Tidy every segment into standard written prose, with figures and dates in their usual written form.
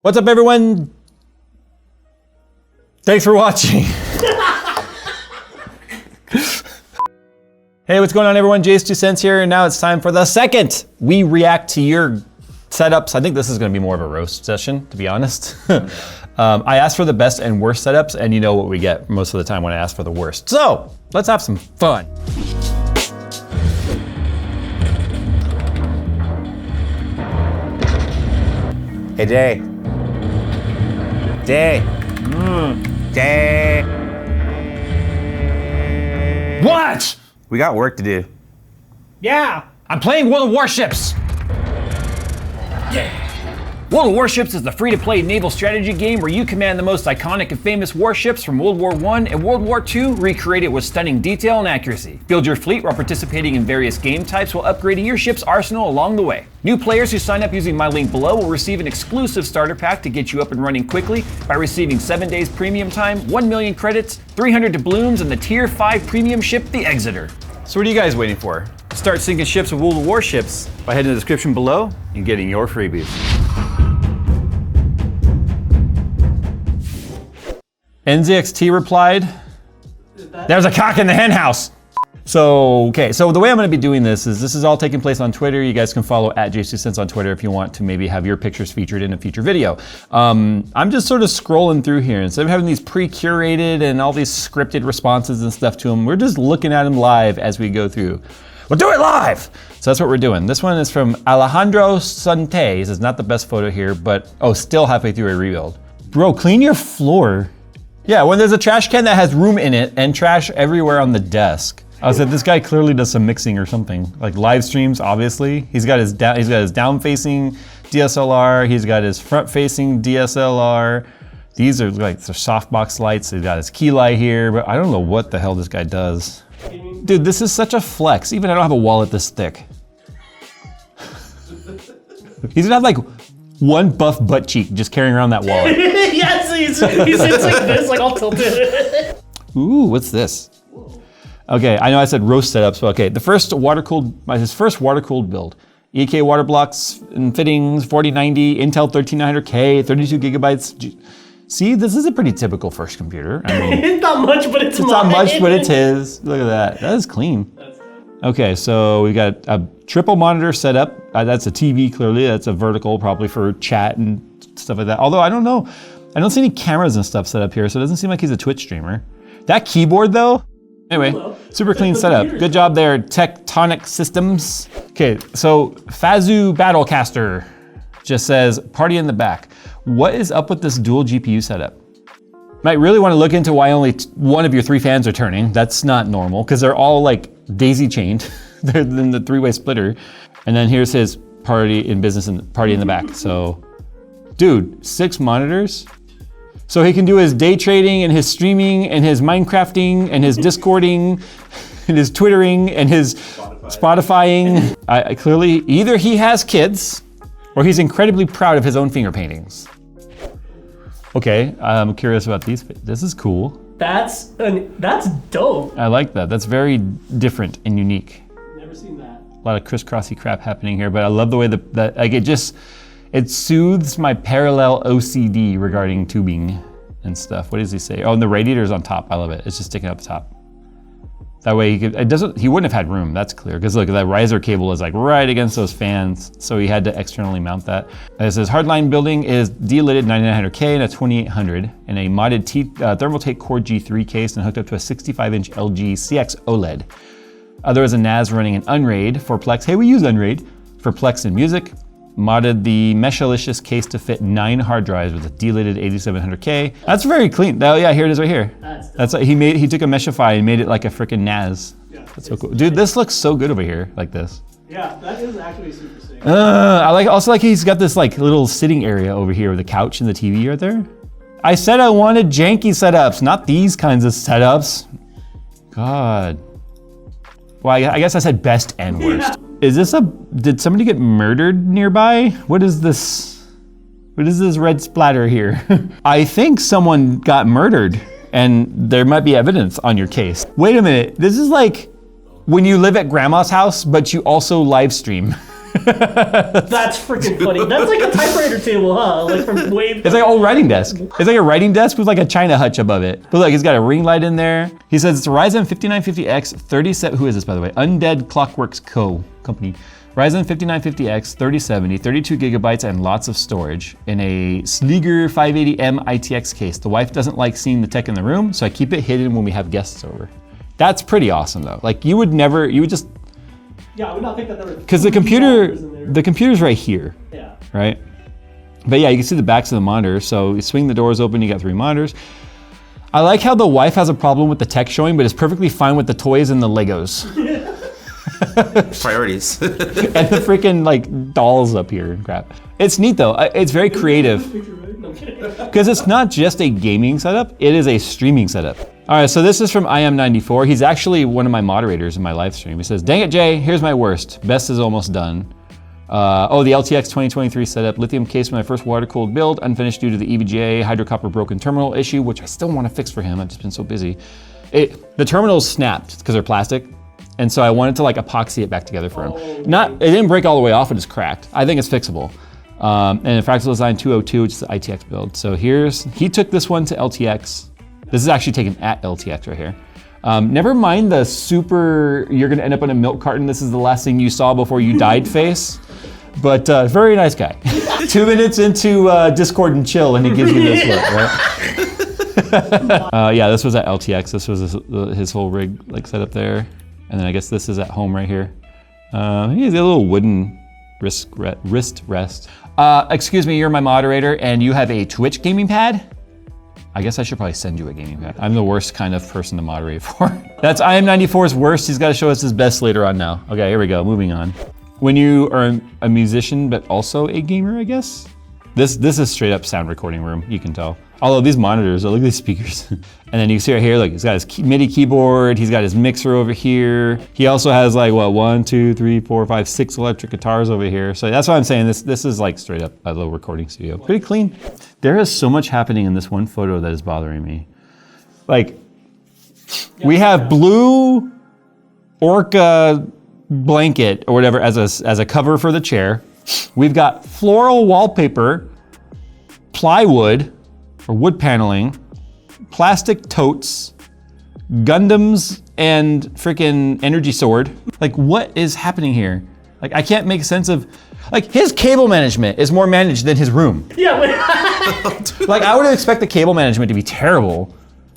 What's up, everyone? Thanks for watching. Hey, what's going on, everyone? Jay's 2 cents here, and now it's time for the second we react to your setups. I think this is going to be more of a roast session, to be honest. I asked for the best and worst setups, and you know what we get most of the time when I ask for the worst. So let's have some fun. Hey, Jay. Jay. Jay. What? We got work to do. Yeah, I'm playing World of Warships. Yeah. World of Warships is the free-to-play naval strategy game where you command the most iconic and famous warships from World War I and World War II, recreated with stunning detail and accuracy. Build your fleet while participating in various game types while upgrading your ship's arsenal along the way. New players who sign up using my link below will receive an exclusive starter pack to get you up and running quickly by receiving 7 days premium time, 1 million credits, 300 doubloons, and the Tier 5 premium ship, the Exeter. So what are you guys waiting for? Start sinking ships with World of Warships by heading to the description below and getting your freebies. NZXT replied, "There's a cock in the hen house." So the way I'm going to be doing this is all taking place on Twitter. You guys can follow at J2Cents on Twitter if you want to maybe have your pictures featured in a future video. I'm just sort of scrolling through here. Instead of having these pre-curated and all these scripted responses and stuff to them, we're just looking at them live as we go through. We'll do it live! So that's what we're doing. This one is from Alejandro Sante. This is not the best photo here, but still halfway through a rebuild. Bro, clean your floor. Yeah, when there's a trash can that has room in it and trash everywhere on the desk. I said this guy clearly does some mixing or something. Like live streams, obviously. He's got his down-facing DSLR. He's got his front-facing DSLR. These are like the softbox lights. He's got his key light here, but I don't know what the hell this guy does. Dude, this is such a flex. Even I don't have a wallet this thick. He's gonna have like one buff butt cheek just carrying around that wallet. Yes, he sits like this, like all tilted. Ooh, what's this? Okay, I know I said roast setups, but okay. His first water-cooled build. EK water blocks and fittings, 4090, Intel 13900K, 32 gigabytes. See, this is a pretty typical first computer. I mean, it's not much, but it's not much, but it's his. Look at that. That is clean. Okay, so we got a triple monitor setup. That's a TV, clearly. That's a vertical, probably for chat and stuff like that. Although I don't know. I don't see any cameras and stuff set up here, so it doesn't seem like he's a Twitch streamer. That keyboard, though, anyway, super clean setup. Good job there, Tectonic Systems. Okay, so Fazu Battlecaster just says, party in the back. What is up with this dual GPU setup? Might really want to look into why only one of your 3 fans are turning. That's not normal, because they're all like daisy chained. They're in the 3-way splitter. And then here's his party in business and party in the back. So, dude, 6 monitors. So he can do his day trading and his streaming and his Minecrafting and his Discording and his Twittering and his Spotifying. Clearly, either he has kids or he's incredibly proud of his own finger paintings. Okay, I'm curious about these. This is cool. That's dope. I like that. That's very different and unique. Never seen that. A lot of crisscrossy crap happening here, but I love the way that like it soothes my parallel OCD regarding tubing and stuff. What does he say? Oh, and the radiator's on top. I love it. It's just sticking out the top. That way he wouldn't have had room, that's clear. Because look, that riser cable is like right against those fans. So he had to externally mount that. It says hardline building is de-lidded 9900K and a 2800 in a modded Thermaltake Core G3 case and hooked up to a 65-inch LG CX OLED. There is a NAS running an Unraid for Plex. Hey, we use Unraid for Plex and music. Modded the Meshalicious case to fit 9 hard drives with a de-lidded 8700K. That's very clean. Oh yeah, here it is right here. That's like, he took a Meshify and made it like a freaking NAS. Yeah, that's so cool. Dude, this looks so good over here, like this. Yeah, that is actually super sick. I also like he's got this like little sitting area over here with the couch and the TV right there. I said I wanted janky setups, not these kinds of setups. God. Well, I guess I said best and worst. Yeah. Is this did somebody get murdered nearby? What is this? What is this red splatter here? I think someone got murdered and there might be evidence on your case. Wait a minute, this is like when you live at grandma's house, but you also live stream. That's freaking funny. That's like a typewriter table, huh? Like from way. It's like an old writing desk. It's like a writing desk with like a china hutch above it. But look, he's got a ring light in there. He says it's a Ryzen 5950X 37. Who is this, by the way? Undead Clockworks Company. Ryzen 5950X 3070, 32 gigabytes, and lots of storage in a Sleeger 580M ITX case. The wife doesn't like seeing the tech in the room, so I keep it hidden when we have guests over. That's pretty awesome, though. Like you would just. Yeah, I would not think that there were. Because the computer's right here. Yeah. Right? But yeah, you can see the backs of the monitors. So you swing the doors open, you got 3 monitors. I like how the wife has a problem with the tech showing, but is perfectly fine with the toys and the Legos. Priorities. And the freaking like dolls up here and crap. It's neat though. It's very creative. Because it's not just a gaming setup, it is a streaming setup. All right, so this is from IM94. He's actually one of my moderators in my live stream. He says, dang it, Jay, here's my worst. Best is almost done. The LTX 2023 setup, lithium case for my first water-cooled build, unfinished due to the EVGA hydrocopper broken terminal issue, which I still want to fix for him. I've just been so busy. The terminals snapped because they're plastic. And so I wanted to like epoxy it back together for him. It didn't break all the way off, it just cracked. I think it's fixable. And in Fractal Design 202, which is the ITX build. So he took this one to LTX. This is actually taken at LTX right here. Never mind the super, you're gonna end up in a milk carton, this is the last thing you saw before you died face. But very nice guy. 2 minutes into Discord and chill and he gives you this look, right? Yeah, this was at LTX. This was his whole rig like set up there. And then I guess this is at home right here. He has a little wooden wrist rest. Excuse me, you're my moderator and you have a Twitch gaming pad? I guess I should probably send you a gaming pad. I'm the worst kind of person to moderate for. That's IM94's worst. He's got to show us his best later on now. Okay, here we go, moving on. When you are a musician, but also a gamer, I guess? This is straight up sound recording room, you can tell. Although these monitors, look at these speakers. And then you see right here, look, he's got his MIDI keyboard, he's got his mixer over here. He also has like, what, 1, 2, 3, 4, 5, 6 electric guitars over here. So that's why I'm saying this is like straight up a little recording studio. Pretty clean. There is so much happening in this one photo that is bothering me. Like, we have blue orca blanket or whatever as a cover for the chair. We've got floral wallpaper, plywood, or wood paneling, plastic totes, Gundams, and freaking energy sword. Like, what is happening here? Like, I can't make sense of, like, his cable management is more managed than his room. Yeah. Like, I would expect the cable management to be terrible,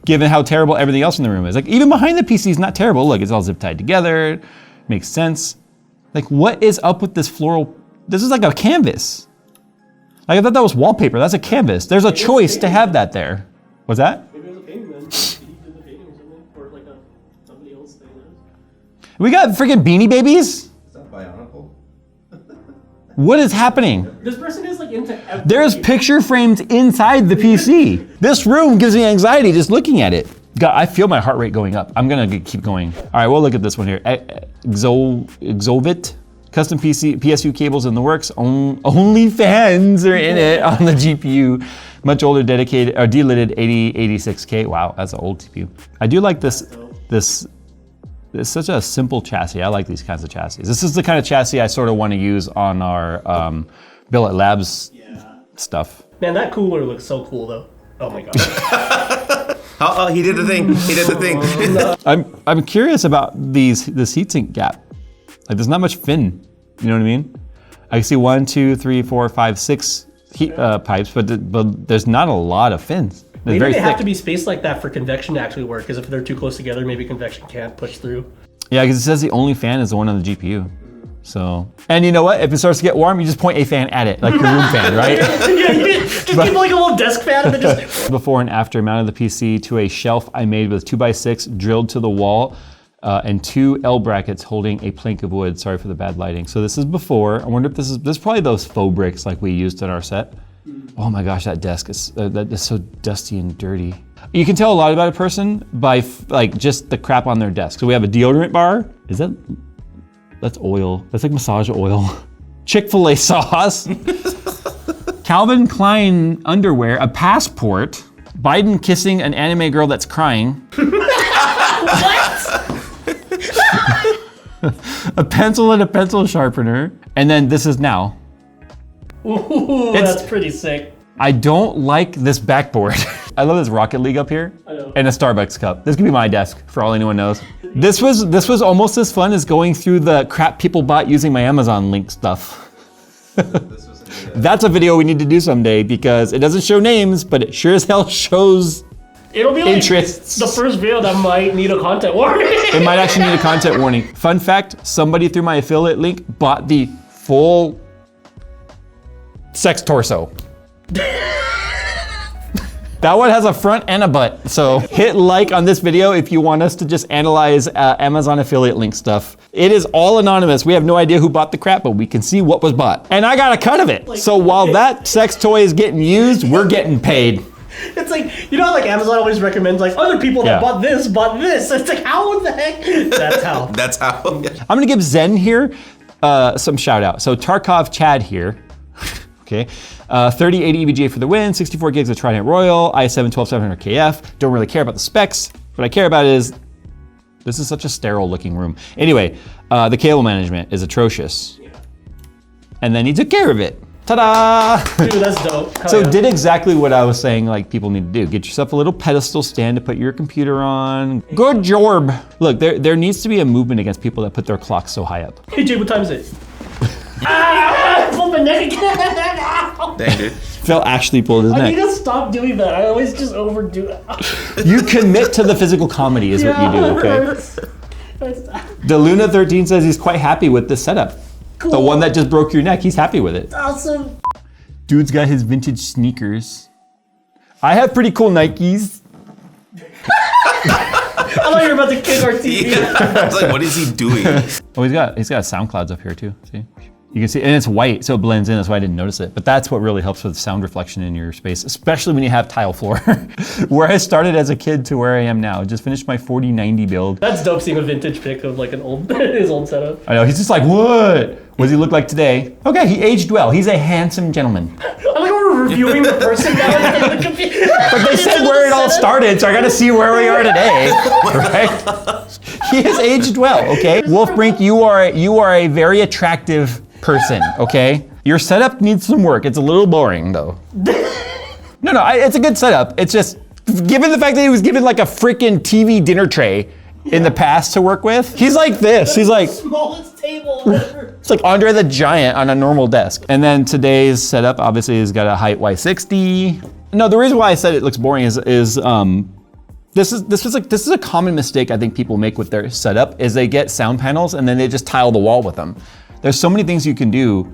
given how terrible everything else in the room is. Like, even behind the PC is not terrible. Look, it's all zip tied together, makes sense. Like, what is up with this floral? This is like a canvas. Like, I thought that was wallpaper. That's a canvas. There's a choice to have that there. What's that? Maybe it was a painting then. He did the painting or something, or like somebody else thing. We got freaking Beanie Babies? Is that Bionicle? What is happening? This person is like into everything. There's picture frames inside the PC. This room gives me anxiety just looking at it. God, I feel my heart rate going up. I'm gonna keep going. All right, we'll look at this one here. Exovit. Custom PSU cables in the works. Only fans are in it on the GPU. Much older, dedicated, or delidded 8086K. Wow, that's an old CPU. I do like this. It's such a simple chassis. I like these kinds of chassis. This is the kind of chassis I sort of want to use on our Billet Labs stuff. Man, that cooler looks so cool though. Oh my god. Oh, he did the thing. He did the thing. I'm curious about this heatsink gap. Like, there's not much fin, you know what I mean? I can see 1, 2, 3, 4, 5, 6 heat pipes, but there's not a lot of fins. They're Maybe very they thick. have to be spaced like that for convection to actually work, because if they're too close together, maybe convection can't push through. Yeah, because it says the only fan is the one on the GPU. So, and you know what? If it starts to get warm, you just point a fan at it, like your room fan, right? Yeah, you just keep like a little desk fan and then just... Before and after, mounted the PC to a shelf I made with 2x6 drilled to the wall. And 2 L brackets holding a plank of wood. Sorry for the bad lighting. So this is before. I wonder if this is probably those faux bricks like we used in our set. Oh my gosh, that desk is so dusty and dirty. You can tell a lot about a person by like just the crap on their desk. So we have a deodorant bar. That's oil. That's like massage oil. Chick-fil-A sauce. Calvin Klein underwear, a passport. Biden kissing an anime girl that's crying. What? a pencil and a pencil sharpener. And then this is now. Ooh, that's pretty sick. I don't like this backboard. I love this Rocket League up here. I know. And a Starbucks cup. This could be my desk for all anyone knows. This was almost as fun as going through the crap people bought using my Amazon link stuff. That's a video we need to do someday because it doesn't show names, but it sure as hell shows It'll be interests. like the first video that might need a content warning. It might actually need a content warning. Fun fact, somebody through my affiliate link bought the full sex torso. That one has a front and a butt. So hit like on this video if you want us to just analyze Amazon affiliate link stuff. It is all anonymous. We have no idea who bought the crap, but we can see what was bought. And I got a cut of it. So while that sex toy is getting used, we're getting paid. It's like, you know how like Amazon always recommends like other people that bought this. It's like, how the heck? That's how. That's how. I'm gonna give Zen here some shout out. So Tarkov Chad here, okay. 3080 EVGA for the win, 64 gigs of Trident Royal, i7 12700 KF. Don't really care about the specs. What I care about is, this is such a sterile looking room. Anyway, the cable management is atrocious. And then he took care of it. Ta-da! Dude, that's dope. Hell So yeah. did exactly what I was saying like people need to do. Get yourself a little pedestal stand to put your computer on. Good job. Look, there needs to be a movement against people that put their clocks so high up. Hey Jay, what time is it? Ah! Pulled my neck again. Dang, dude. Phil actually pulled his I neck. need to stop doing that. I always just overdo it. You commit to the physical comedy is what you do, okay? The Luna 13 says he's quite happy with this setup. Cool. The one that just broke your neck, he's happy with it. Awesome. Dude's got his vintage sneakers. I have pretty cool Nikes. I thought you were about to kick our TV. Yeah. I was like, what is he doing? Oh, he's got SoundClouds up here too. See, you can see, and it's white, so it blends in. That's why I didn't notice it. But that's what really helps with sound reflection in your space, especially when you have tile floor. Where I started as a kid to where I am now. Just finished my 4090 build. That's dope seeing a vintage pic of like an old his old setup. I know he's just like, what? What does he look like today? Okay, he aged well. He's a handsome gentleman. I like how we're reviewing the person now instead of the computer. But they said where it all started, so I gotta see where we are today, right? He has aged well, okay? Wolf Brink, you are a very attractive person, okay? Your setup needs some work. It's a little boring though. No, it's a good setup. It's just, given the fact that he was given like a freaking TV dinner tray in the past to work with, he's like this. He's like, Smallest table ever. it's like Andre the Giant on a normal desk. And then today's setup obviously has got a height Y60. No, the reason why I said it looks boring is this is a common mistake I think people make with their setup is they get sound panels and then they just tile the wall with them. There's so many things you can do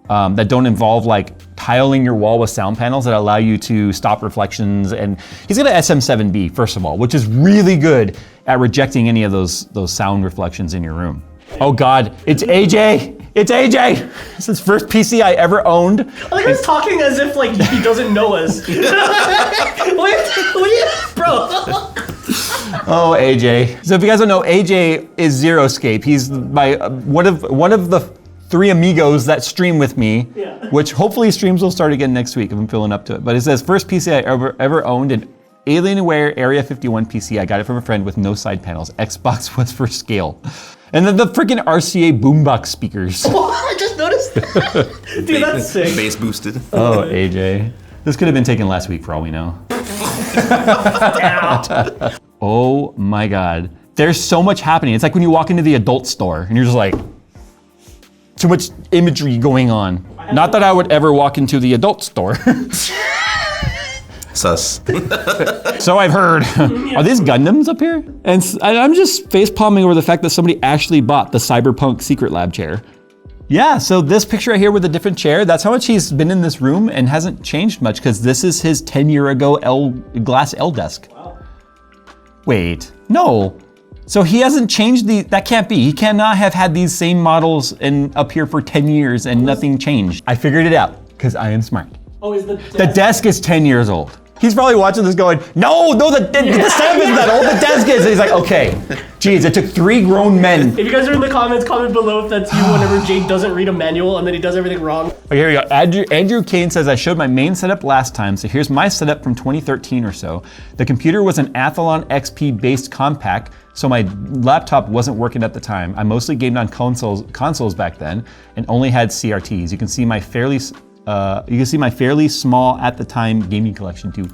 that don't involve like tiling your wall with sound panels that allow you to stop reflections. And he's got an SM7B first of all, which is really good at rejecting any of those sound reflections in your room. Oh God, it's AJ. It's AJ. It's his first PC I ever owned. I think he's talking as if like he doesn't know us. Wait, bro. Oh, AJ. So if you guys don't know, AJ is Zeroscape. He's my one of the 3 amigos that stream with me, which hopefully streams will start again next week if I'm feeling up to it. But it says first PC I ever owned, an Alienware Area 51 PC. I got it from a friend with no side panels. Xbox was for scale. And then the freaking RCA boombox speakers. I just noticed that. Dude, that's sick. Bass boosted. Oh, AJ. This could have been taken last week for all we know. Oh my God. There's so much happening. It's like when you walk into the adult store and you're just like, too much imagery going on. Not that I would ever walk into the adult store. Sus. So I've heard. Are these Gundams up here? And I'm just face palming over the fact that somebody actually bought the Cyberpunk Secret Lab chair. Yeah, so this picture right here with a different chair, that's how much he's been in this room and hasn't changed much because this is his 10-year ago glass L desk. Wow. Wait, no. So he hasn't changed that can't be. He cannot have had these same models up here for 10 years and nothing changed. I figured it out because I am smart. Oh, is the The desk is 10 years old. He's probably watching this going, no, the setup isn't that old, the desk is. And he's like, okay, geez, it took 3 grown men. If you guys are in the comments, comment below if that's you whenever Jake doesn't read a manual and then he does everything wrong. Okay, here we go. Andrew Kane says, I showed my main setup last time, so here's my setup from 2013 or so. The computer was an Athlon XP based compact, so my laptop wasn't working at the time. I mostly gamed on consoles back then and only had CRTs. You can see my fairly small at the time gaming collection too.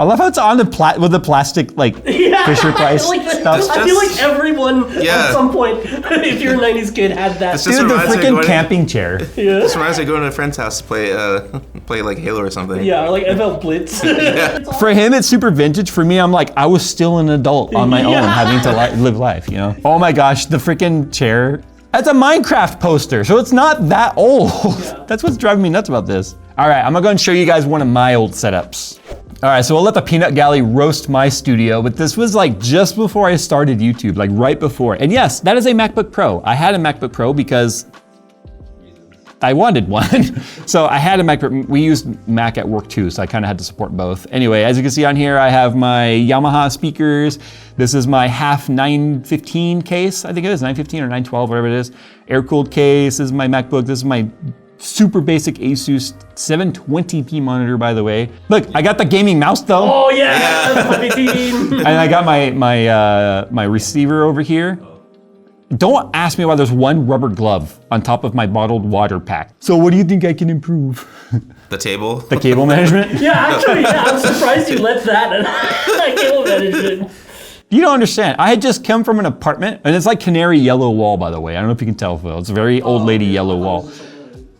I love how it's on with the plastic Fisher Price stuff. I feel like everyone at some point, if you're a 90s kid, had that. Dude, the freaking camping chair. Yeah. This reminds me of going to a friend's house to play like Halo or something. Yeah, or like FL Blitz. For him, it's super vintage. For me, I'm like, I was still an adult on my own, having to live life, you know? Oh my gosh, the freaking chair. That's a Minecraft poster, so it's not that old. Yeah. That's what's driving me nuts about this. All right, I'm gonna go and show you guys one of my old setups. All right, so we'll let the peanut galley roast my studio, but this was like just before I started YouTube, like right before. And yes, that is a MacBook Pro. I had a MacBook Pro because I wanted one. So I had a MacBook. We used Mac at work too, so I kind of had to support both. Anyway, as you can see on here, I have my Yamaha speakers. This is my half 915 case. I think it is 915 or 912, whatever it is. Air-cooled case. This is my MacBook. This is my super basic Asus 720p monitor, by the way. Look, I got the gaming mouse though. Oh yeah, and I got my receiver over here. Don't ask me why there's one rubber glove on top of my bottled water pack. So what do you think I can improve? The table? The cable management? Yeah, actually, I'm surprised you let that cable management. You don't understand. I had just come from an apartment, and it's like canary yellow wall, by the way. I don't know if you can tell, Phil. It's a very old lady yellow wall.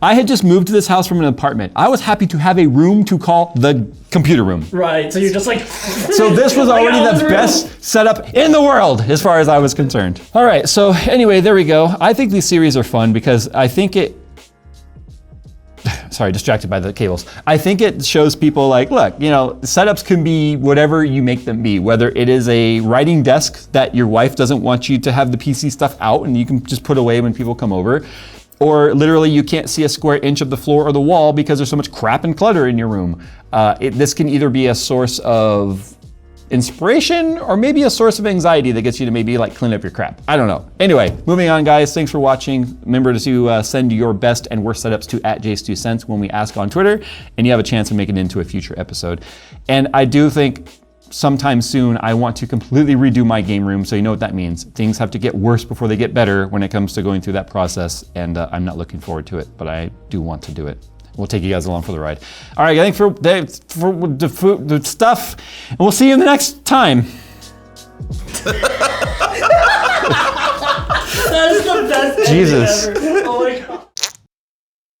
I had just moved to this house from an apartment. I was happy to have a room to call the computer room. Right, so you're just like... So this was already the best setup in the world, as far as I was concerned. All right, so anyway, there we go. I think these series are fun because I think it... Sorry, distracted by the cables. I think it shows people like, look, you know, setups can be whatever you make them be, whether it is a writing desk that your wife doesn't want you to have the PC stuff out and you can just put away when people come over, or literally you can't see a square inch of the floor or the wall because there's so much crap and clutter in your room. This can either be a source of inspiration or maybe a source of anxiety that gets you to maybe like clean up your crap. I don't know. Anyway, moving on, guys. Thanks for watching. Remember to send your best and worst setups to @Jace2Cents when we ask on Twitter, and you have a chance of making it into a future episode. And I do think sometime soon I want to completely redo my game room, so you know what that means. Things have to get worse before they get better when it comes to going through that process, and I'm not looking forward to it, but I do want to do it. We'll take you guys along for the ride. All right, thanks for the stuff, and we'll see you in the next time. That is the best Jesus. ending ever. Oh my God.